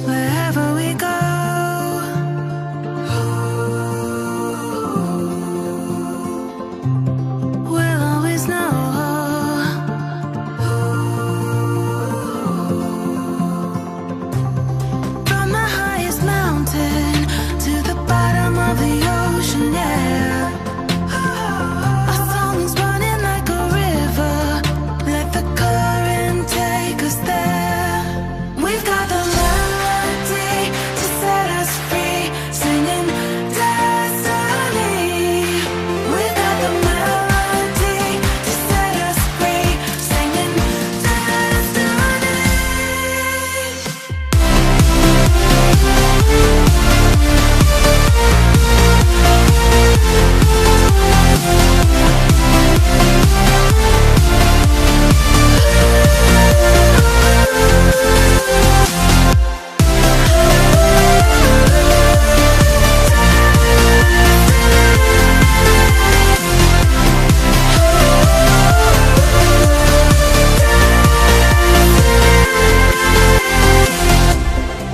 Wherever we go, we'll always know. From the highest mountain to the bottom of the ocean, yeah. Our song is running like a river. Let the current take us there. We've got the melody to set us free, singing destiny. We've got the melody to set us free, singing destiny.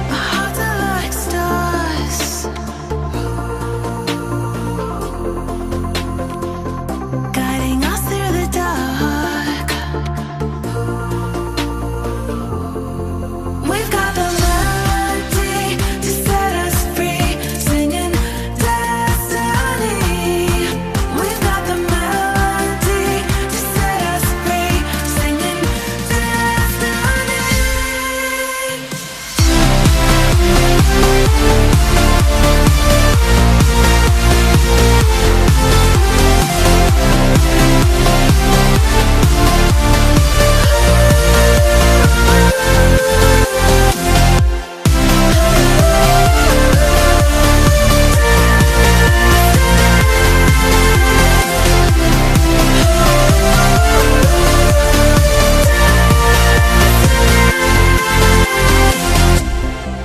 Our hearts are like stars, guiding us through the dark. We've got the melody to set us free, singing destiny. We've got the melody to set us free, singing destiny.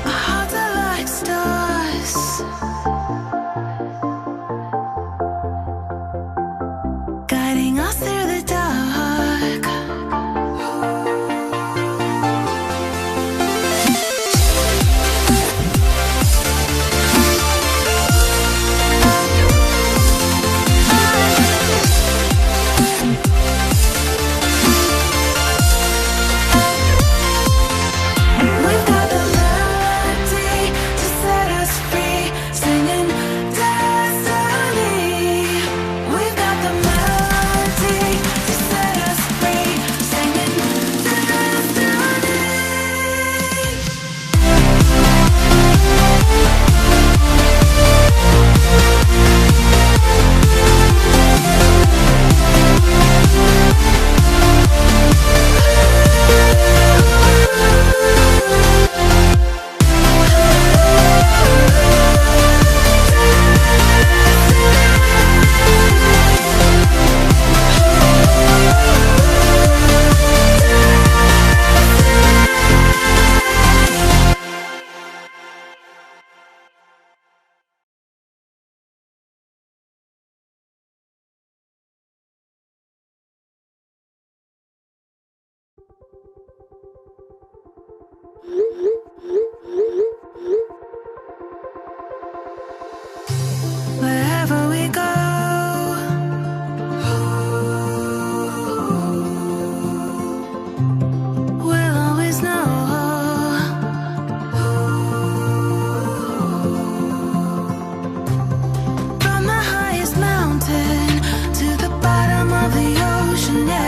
Our hearts are like stars, guiding us through the dark. We've got the melody to set us free, singing destiny. We've got the melody to set us free, singing destiny. Wherever we go, we'll always know. From the highest mountain to the bottom of the ocean, yeah.